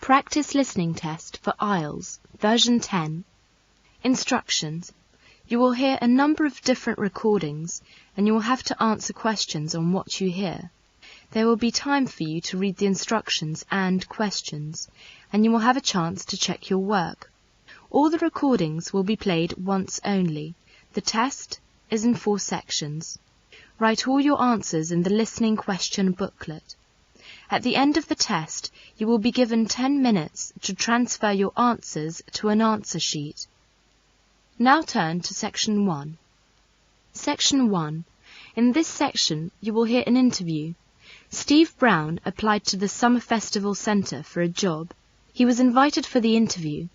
Practice listening test for Ielts, version 10. Instructions. You will hear a number of different recordings and you will have to answer questions on what you hear. There will be time for you to read the instructions and questions, and you will have a chance to check your work. All the recordings will be played once only. The test is in 4 sections. Write all your answers in the listening question booklet. At the end of the test, you will be given 10 minutes to transfer your answers to an answer sheet. Now turn to Section 1. Section 1. In this section, you will hear an interview. Steve Brown applied to the Summer Festival Centre for a job. He was invited for the interview.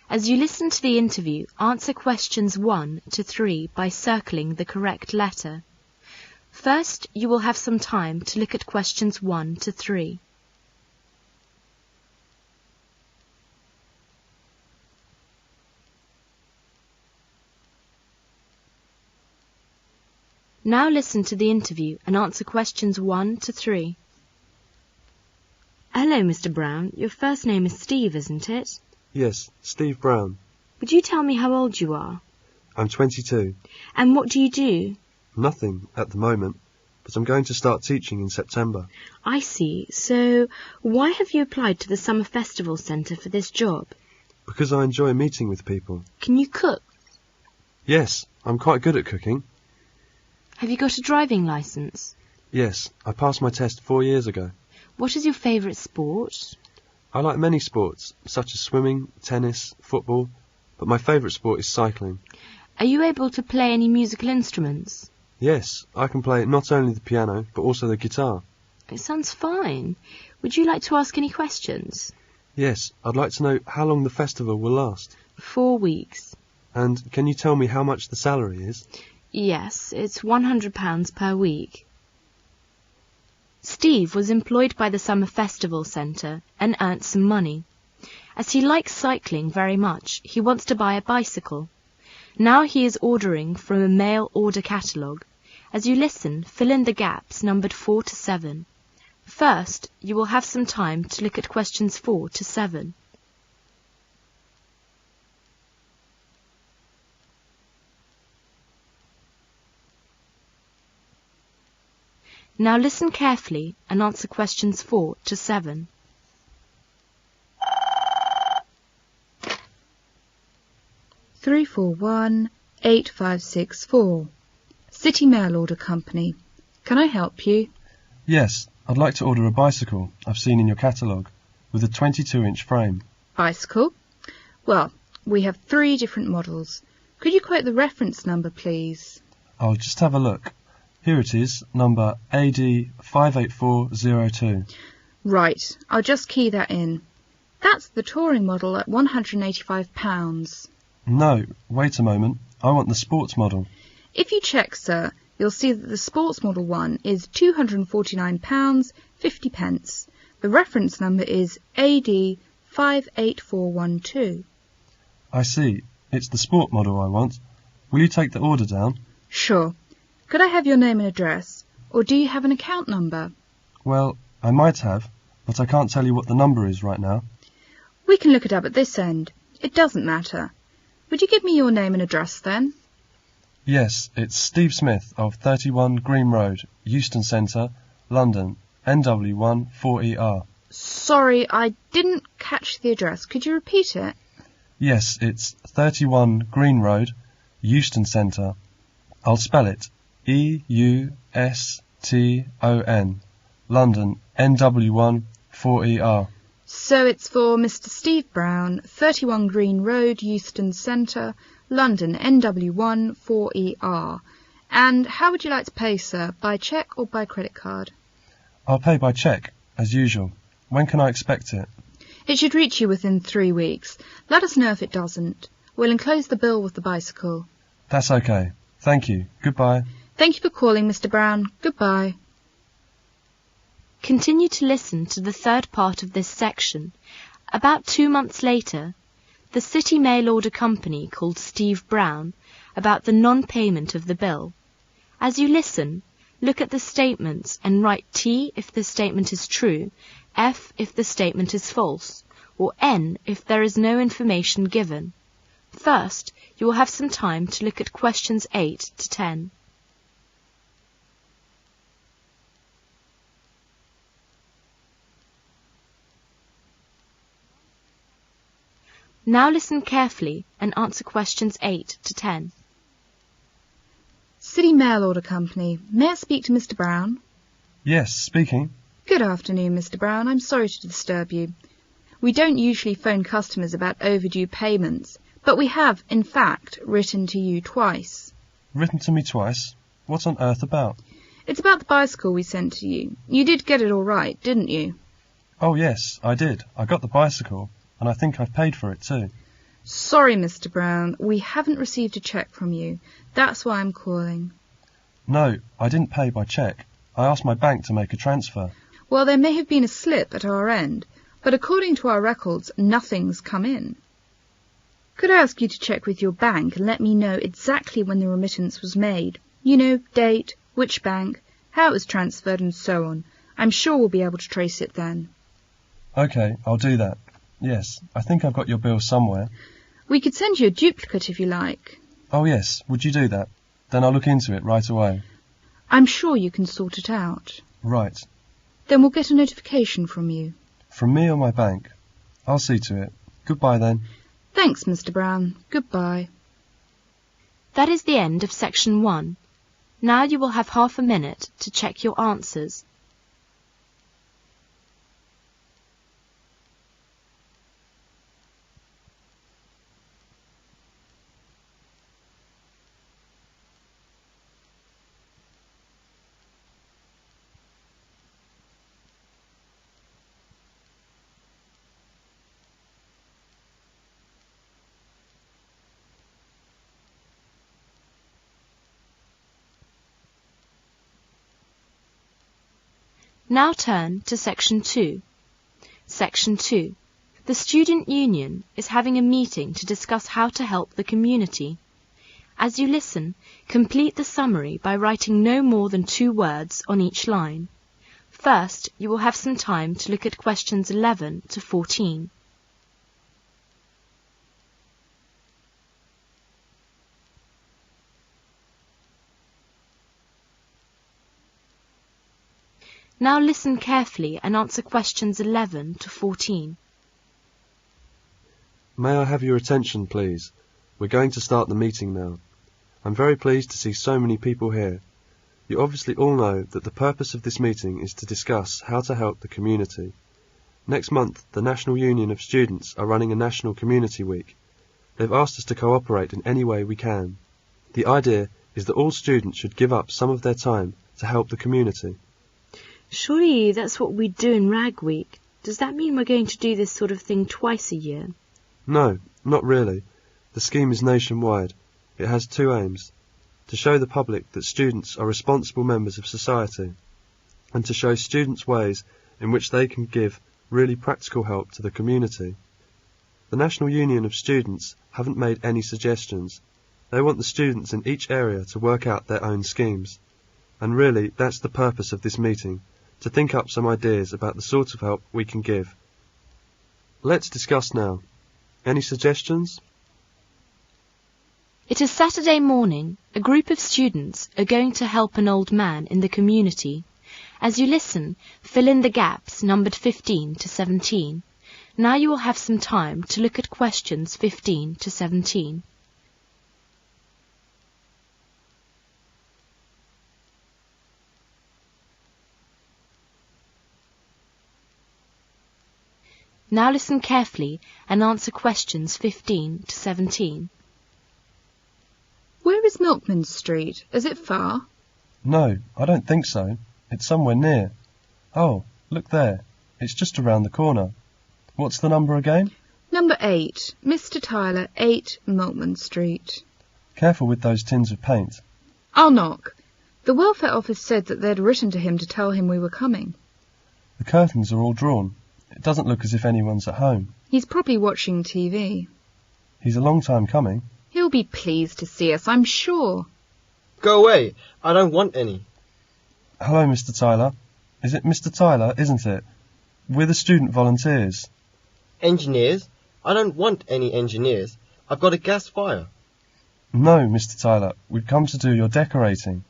As you listen to the interview, answer questions 1 to 3 by circling the correct letter. First, you will have some time to look at questions 1 to 3. Now listen to the interview and answer questions 1 to 3. Hello, Mr. Brown. Your first name is Steve, isn't it? Yes, Steve Brown. Would you tell me how old you are? I'm 22. And what do you do? Nothing at the moment, but I'm going to start teaching in September. I see. So, why have you applied to the Summer Festival Centre for this job? Because I enjoy meeting with people. Can you cook? Yes, I'm quite good at cooking. Have you got a driving licence? Yes, I passed my test 4 years ago. What is your favourite sport? I like many sports, such as swimming, tennis, football, but my favourite sport is cycling. Are you able to play any musical instruments? Yes, I can play not only the piano, but also the guitar. It sounds fine. Would you like to ask any questions? Yes, I'd like to know how long the festival will last. 4 weeks. And can you tell me how much the salary is? Yes, it's £100 per week. Steve was employed by the Summer Festival Centre and earned some money. As he likes cycling very much, he wants to buy a bicycle. Now he is ordering from a mail order catalogue. As you listen, fill in the gaps numbered 4 to 7. First, you will have some time to look at questions 4 to 7. Now listen carefully and answer questions 4 to 7. Three 8564. City Mail Order Company. Can I help you? Yes, I'd like to order a bicycle I've seen in your catalogue with a 22-inch frame. Bicycle? Well, we have 3 different models. Could you quote the reference number, please? I'll just have a look. Here it is, number AD 58402. Right, I'll just key that in. That's the touring model at £185. No, wait a moment. I want the sports model. If you check, sir, you'll see that the sports model one is £249.50. The reference number is AD 58412. I see. It's the sport model I want. Will you take the order down? Sure. Could I have your name and address, or do you have an account number? Well, I might have, but I can't tell you what the number is right now. We can look it up at this end. It doesn't matter. Would you give me your name and address then? Yes, it's Steve Smith of 31 Green Road, Euston Centre, London, NW1 4ER. Sorry, I didn't catch the address. Could you repeat it? Yes, it's 31 Green Road, Euston Centre. I'll spell it. EUSTON, London, NW1 4ER. So it's for Mr. Steve Brown, 31 Green Road, Euston Centre, London, NW1 4ER. And how would you like to pay, sir? By cheque or by credit card? I'll pay by cheque, as usual. When can I expect it? It should reach you within 3 weeks. Let us know if it doesn't. We'll enclose the bill with the bicycle. That's okay. Thank you. Goodbye. Thank you for calling, Mr. Brown. Goodbye. Continue to listen to the third part of this section. About 2 months later, the City Mail Order Company called Steve Brown about the non-payment of the bill. As you listen, look at the statements and write T if the statement is true, F if the statement is false. or N if there is no information given. First, you will have some time to look at questions 8 to 10. Now listen carefully and answer questions 8 to 10. City Mail Order Company. May I speak to Mr. Brown? Yes, speaking. Good afternoon, Mr. Brown. I'm sorry to disturb you. We don't usually phone customers about overdue payments, but we have, in fact, written to you twice. Written to me twice? What on earth about? It's about the bicycle we sent to you. You did get it all right, didn't you? Oh yes, I did. I got the bicycle, and I think I've paid for it too. Sorry, Mr. Brown, we haven't received a cheque from you. That's why I'm calling. No, I didn't pay by cheque. I asked my bank to make a transfer. Well, there may have been a slip at our end, but according to our records, nothing's come in. Could I ask you to check with your bank and let me know exactly when the remittance was made? You know, date, which bank, how it was transferred and so on. I'm sure we'll be able to trace it then. OK, I'll do that. Yes, I think I've got your bill somewhere. We could send you a duplicate if you like. Oh yes, would you do that? Then I'll look into it right away. I'm sure you can sort it out. Right. Then we'll get a notification from you. From me or my bank? I'll see to it. Goodbye then. Thanks, Mr. Brown. Goodbye. That is the end of section 1. Now you will have half a minute to check your answers. Now turn to Section 2. Section 2. The Student Union is having a meeting to discuss how to help the community. As you listen, complete the summary by writing no more than 2 words on each line. First, you will have some time to look at questions 11 to 14. Now listen carefully and answer questions 11 to 14. May I have your attention, please? We're going to start the meeting now. I'm very pleased to see so many people here. You obviously all know that the purpose of this meeting is to discuss how to help the community. Next month, the National Union of Students are running a National Community Week. They've asked us to cooperate in any way we can. The idea is that all students should give up some of their time to help the community. Surely that's what we do in Rag Week. Does that mean we're going to do this sort of thing twice a year? No, not really. The scheme is nationwide. It has 2 aims: to show the public that students are responsible members of society, and to show students ways in which they can give really practical help to the community. The National Union of Students haven't made any suggestions. They want the students in each area to work out their own schemes. And really, that's the purpose of this meeting, to think up some ideas about the sort of help we can give. Let's discuss now. Any suggestions? It is Saturday morning. A group of students are going to help an old man in the community. As you listen, fill in the gaps numbered 15 to 17. Now you will have some time to look at questions 15 to 17. Now listen carefully and answer questions 15 to 17. Where is Milkman Street? Is it far? No, I don't think so. It's somewhere near. Oh, look there. It's just around the corner. What's the number again? Number 8. Mr. Tyler, 8 Milkman Street. Careful with those tins of paint. I'll knock. The welfare office said that they'd written to him to tell him we were coming. The curtains are all drawn. It doesn't look as if anyone's at home. He's probably watching TV. He's a long time coming. He'll be pleased to see us, I'm sure. Go away. I don't want any. Hello, Mr. Tyler. Is it Mr. Tyler, isn't it? We're the student volunteers. Engineers? I don't want any engineers. I've got a gas fire. No, Mr. Tyler, we've come to do your decorating.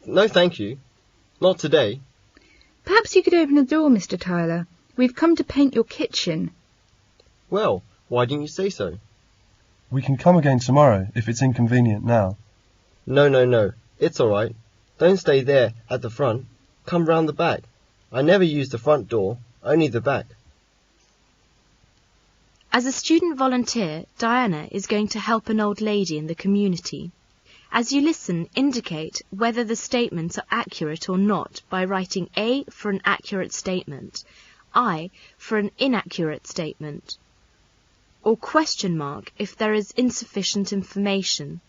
No, thank you. Not today. Perhaps you could open the door, Mr. Tyler. We've come to paint your kitchen. Well, why didn't you say so? We can come again tomorrow if it's inconvenient now. No. It's all right. Don't stay there at the front. Come round the back. I never use the front door, only the back. As a student volunteer, Diana is going to help an old lady in the community. As you listen, indicate whether the statements are accurate or not by writing A for an accurate statement, I for an inaccurate statement, or question mark if there is insufficient information.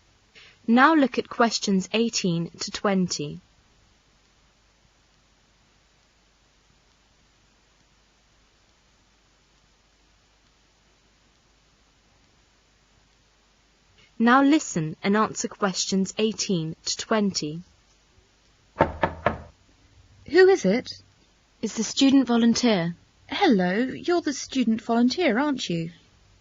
Now look at questions 18 to 20. Now listen and answer questions 18 to 20. Who is it? It's the student volunteer. Hello, you're the student volunteer, aren't you?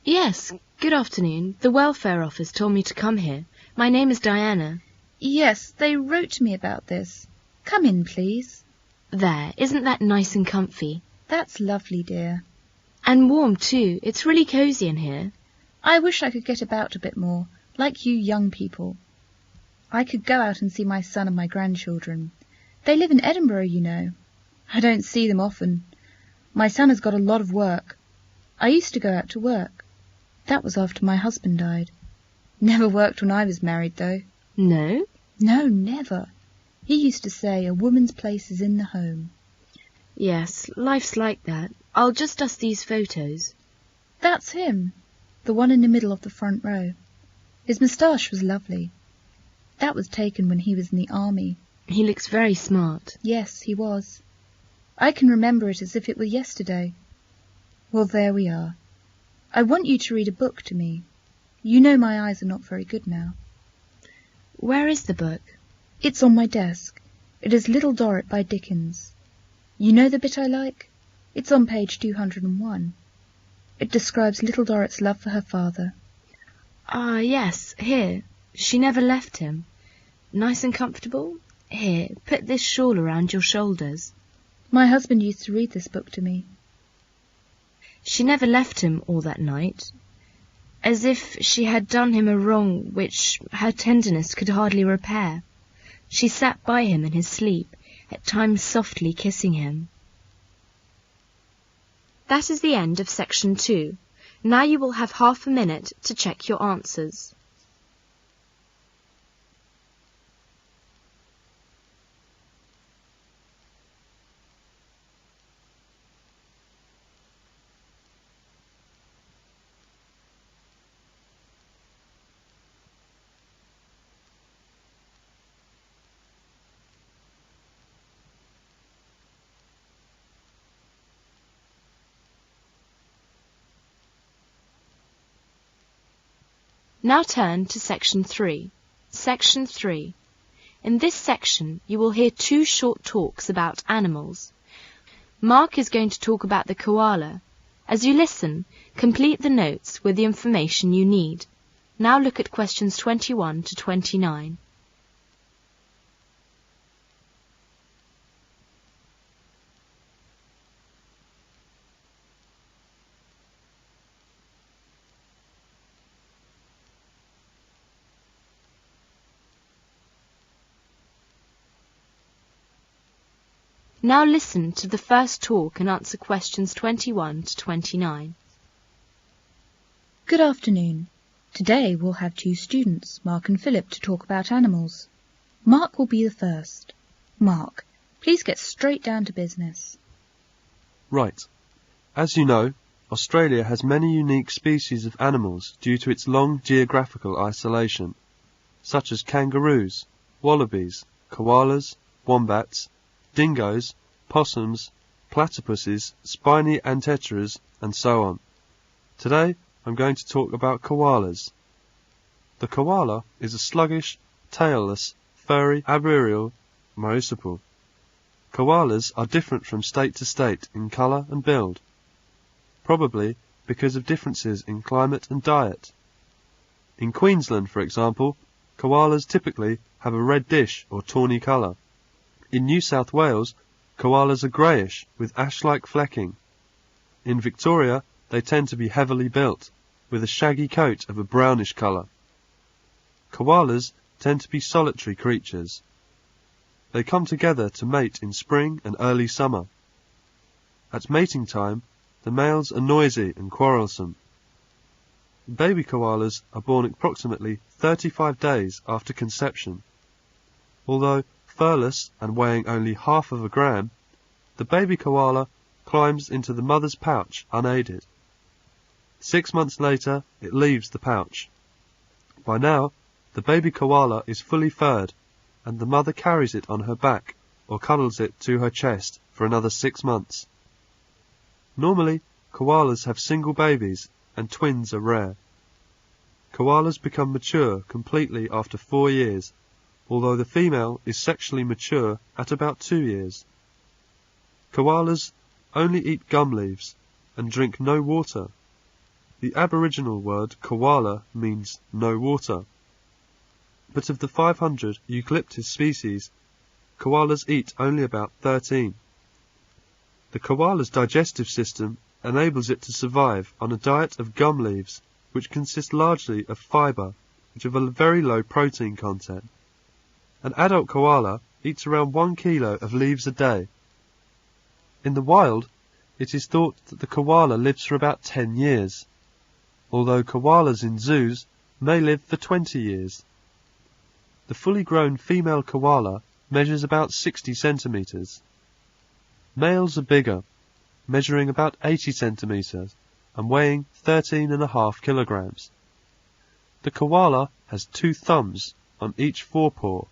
Yes, good afternoon. The welfare office told me to come here. My name is Diana. Yes, they wrote to me about this. Come in, please. There, isn't that nice and comfy? That's lovely, dear. And warm too. It's really cosy in here. I wish I could get about a bit more, like you young people. I could go out and see my son and my grandchildren. They live in Edinburgh, you know. I don't see them often. My son has got a lot of work. I used to go out to work. That was after my husband died. Never worked when I was married, though. No? No, never. He used to say a woman's place is in the home. Yes, life's like that. I'll just dust these photos. That's him, the one in the middle of the front row. His moustache was lovely. That was taken when he was in the army. He looks very smart. Yes, he was. I can remember it as if it were yesterday. Well, there we are. I want you to read a book to me. You know my eyes are not very good now. Where is the book? It's on my desk. It is Little Dorrit by Dickens. You know the bit I like? It's on page 201. It describes Little Dorrit's love for her father. Ah, yes, here. She never left him. Nice and comfortable? Here, put this shawl around your shoulders. My husband used to read this book to me. She never left him all that night, as if she had done him a wrong which her tenderness could hardly repair. She sat by him in his sleep, at times softly kissing him. That is the end of section 2. Now you will have half a minute to check your answers. Now turn to section 3. Section 3. In this section, you will hear 2 short talks about animals. Mark is going to talk about the koala. As you listen, complete the notes with the information you need. Now look at questions 21 to 29. Now listen to the first talk and answer questions 21 to 29. Good afternoon. Today we'll have 2 students, Mark and Philip, to talk about animals. Mark will be the first. Mark, please get straight down to business. Right. As you know, Australia has many unique species of animals due to its long geographical isolation, such as kangaroos, wallabies, koalas, wombats, dingoes, possums, platypuses, spiny anteteras, and so on. Today I'm going to talk about koalas. The koala is a sluggish, tailless, furry, arboreal marsupial. Koalas are different from state to state in colour and build. Probably because of differences in climate and diet. In Queensland, for example, koalas typically have a reddish or tawny colour. In New South Wales, koalas are greyish with ash-like flecking. In Victoria, they tend to be heavily built, with a shaggy coat of a brownish colour. Koalas tend to be solitary creatures. They come together to mate in spring and early summer. At mating time, the males are noisy and quarrelsome. Baby koalas are born approximately 35 days after conception. Although furless and weighing only half of a gram, the baby koala climbs into the mother's pouch unaided. 6 months later, it leaves the pouch. By now, the baby koala is fully furred, and the mother carries it on her back or cuddles it to her chest for another 6 months. Normally, koalas have single babies, and twins are rare. Koalas become mature completely after 4 years, although the female is sexually mature at about 2 years. Koalas only eat gum leaves and drink no water. The Aboriginal word koala means no water. But of the 500 eucalyptus species, koalas eat only about 13. The koala's digestive system enables it to survive on a diet of gum leaves, which consist largely of fibre, which have a very low protein content. An adult koala eats around 1 kilo of leaves a day. In the wild, it is thought that the koala lives for about 10 years, although koalas in zoos may live for 20 years. The fully grown female koala measures about 60 centimetres. Males are bigger, measuring about 80 centimetres and weighing 13.5 kilograms. The koala has 2 thumbs on each forepaw,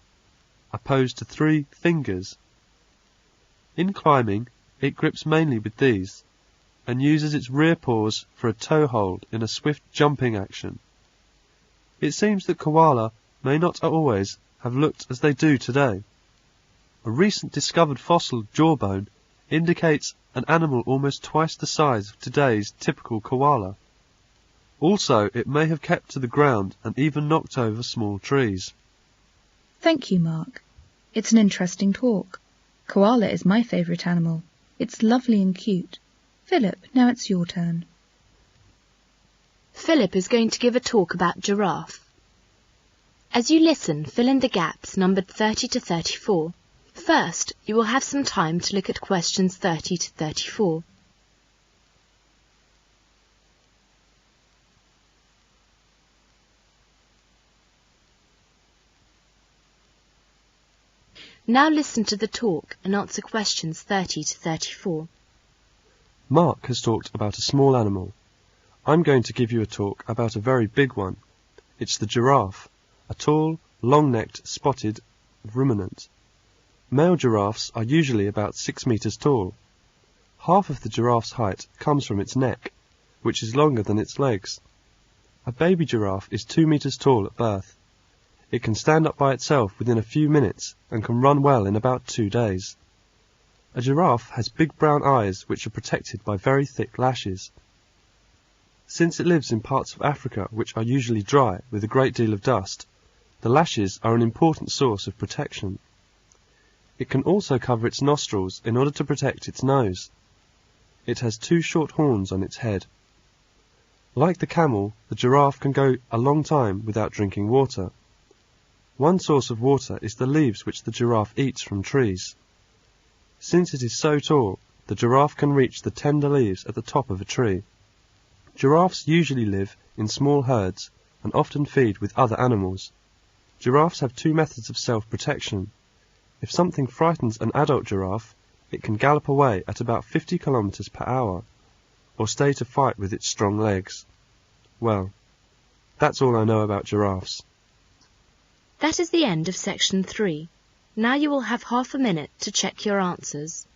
opposed to 3 fingers. In climbing, it grips mainly with these, and uses its rear paws for a toe hold in a swift jumping action. It seems that koala may not always have looked as they do today. A recent discovered fossil jawbone indicates an animal almost twice the size of today's typical koala. Also, it may have kept to the ground and even knocked over small trees. Thank you, Mark. It's an interesting talk. Koala is my favourite animal. It's lovely and cute. Philip, now it's your turn. Philip is going to give a talk about giraffe. As you listen, fill in the gaps numbered 30 to 34. First, you will have some time to look at questions 30 to 34. Now listen to the talk and answer questions 30 to 34. Mark has talked about a small animal. I'm going to give you a talk about a very big one. It's the giraffe, a tall, long-necked, spotted ruminant. Male giraffes are usually about 6 meters tall. Half of the giraffe's height comes from its neck, which is longer than its legs. A baby giraffe is 2 meters tall at birth. It can stand up by itself within a few minutes and can run well in about 2 days. A giraffe has big brown eyes which are protected by very thick lashes. Since it lives in parts of Africa which are usually dry with a great deal of dust, the lashes are an important source of protection. It can also cover its nostrils in order to protect its nose. It has 2 short horns on its head. Like the camel, the giraffe can go a long time without drinking water. One source of water is the leaves which the giraffe eats from trees. Since it is so tall, the giraffe can reach the tender leaves at the top of a tree. Giraffes usually live in small herds and often feed with other animals. Giraffes have 2 methods of self-protection. If something frightens an adult giraffe, it can gallop away at about 50 kilometers per hour, or stay to fight with its strong legs. Well, that's all I know about giraffes. That is the end of section 3. Now you will have half a minute to check your answers.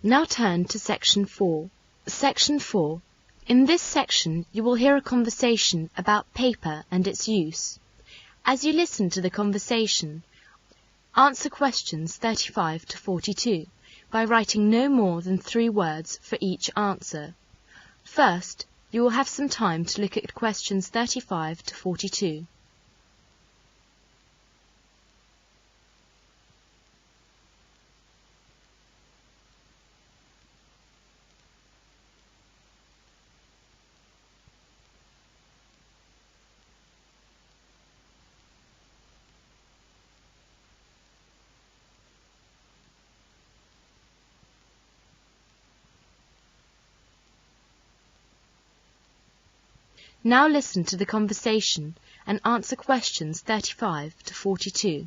Now turn to Section 4. Section 4. In this section, you will hear a conversation about paper and its use. As you listen to the conversation, answer questions 35 to 42 by writing no more than 3 words for each answer. First, you will have some time to look at questions 35 to 42. Now listen to the conversation and answer questions 35 to 42.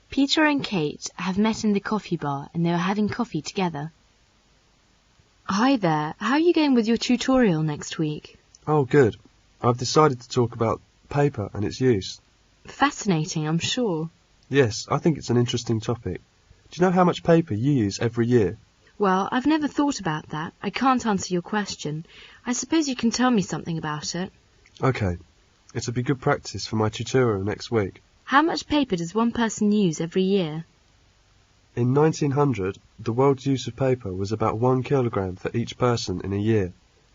Peter and Kate have met in the coffee bar and they are having coffee together. Hi there, how are you going with your tutorial next week? Oh, good. I've decided to talk about paper and its use. Fascinating, I'm sure. Yes, I think it's an interesting topic. Do you know how much paper you use every year? Well, I've never thought about that. I can't answer your question. I suppose you can tell me something about it. OK. It'll be good practice for my tutorial next week. How much paper does one person use every year? In 1900, the world's use of paper was about 1 kilogram for each person in a year.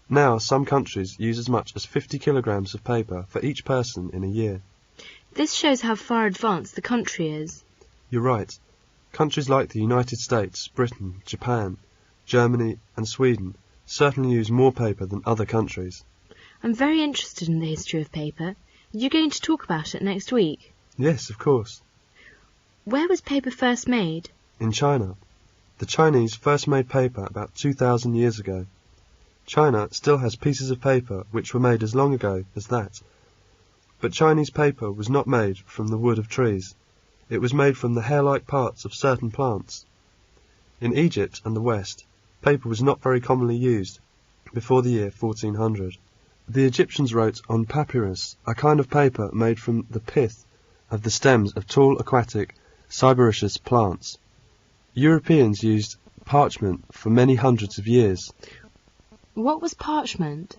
Now, some countries use as much as 50 kilograms of paper for each person in a year. This shows how far advanced the country is. You're right. Countries like the United States, Britain, Japan, Germany and Sweden certainly use more paper than other countries. I'm very interested in the history of paper. Are you going to talk about it next week? Yes, of course. Where was paper first made? In China. The Chinese first made paper about 2,000 years ago. China still has pieces of paper which were made as long ago as that. But Chinese paper was not made from the wood of trees. It was made from the hair-like parts of certain plants. In Egypt and the West, paper was not very commonly used before the year 1400. The Egyptians wrote on papyrus, a kind of paper made from the pith of the stems of tall aquatic cyperaceous plants. Europeans used parchment for many hundreds of years. What was parchment?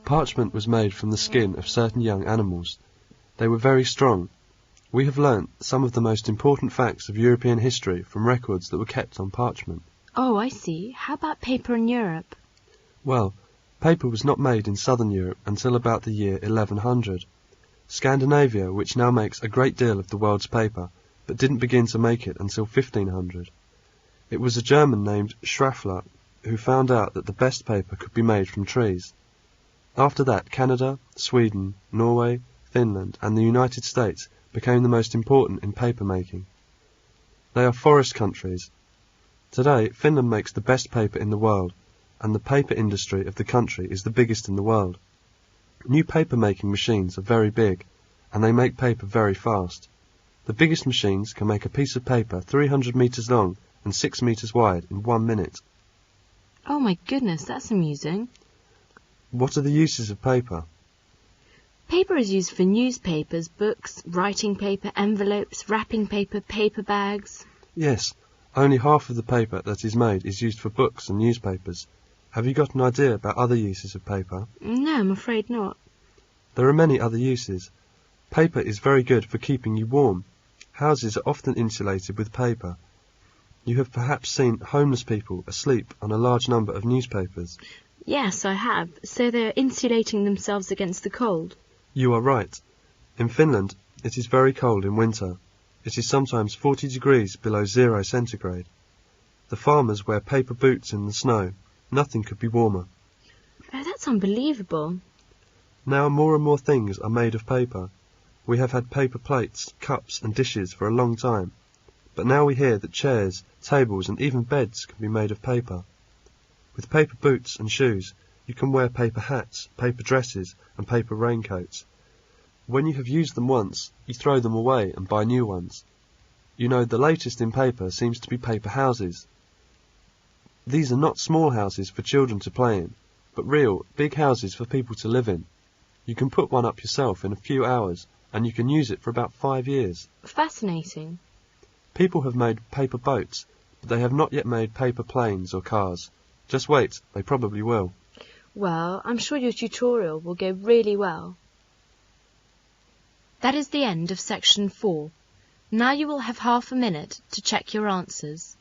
Parchment was made from the skin of certain young animals. They were very strong. We have learnt some of the most important facts of European history from records that were kept on parchment. Oh, I see. How about paper in Europe? Well, paper was not made in southern Europe until about the year 1100. Scandinavia, which now makes a great deal of the world's paper, but didn't begin to make it until 1500. It was a German named Schraffler who found out that the best paper could be made from trees. After that, Canada, Sweden, Norway, Finland and the United States became the most important in paper making. They are forest countries. Today, Finland makes the best paper in the world, and the paper industry of the country is the biggest in the world. New paper making machines are very big, and they make paper very fast. The biggest machines can make a piece of paper 300 meters long and 6 meters wide in 1 minute. Oh my goodness, that's amusing. What are the uses of paper? Paper is used for newspapers, books, writing paper, envelopes, wrapping paper, paper bags. Yes, only half of the paper that is made is used for books and newspapers. Have you got an idea about other uses of paper? No, I'm afraid not. There are many other uses. Paper is very good for keeping you warm. Houses are often insulated with paper. You have perhaps seen homeless people asleep on a large number of newspapers. Yes, I have. So they're insulating themselves against the cold. You are right. In Finland, it is very cold in winter. It is sometimes 40 degrees below 0 centigrade. The farmers wear paper boots in the snow. Nothing could be warmer. Oh, that's unbelievable. Now more and more things are made of paper. We have had paper plates, cups and dishes for a long time. But now we hear that chairs, tables and even beds can be made of paper. With paper boots and shoes, you can wear paper hats, paper dresses and paper raincoats. When you have used them once, you throw them away and buy new ones. You know, the latest in paper seems to be paper houses. These are not small houses for children to play in, but real, big houses for people to live in. You can put one up yourself in a few hours, and you can use it for about 5 years. Fascinating. People have made paper boats, but they have not yet made paper planes or cars. Just wait, they probably will. Well, I'm sure your tutorial will go really well. That is the end of section 4. Now you will have half a minute to check your answers.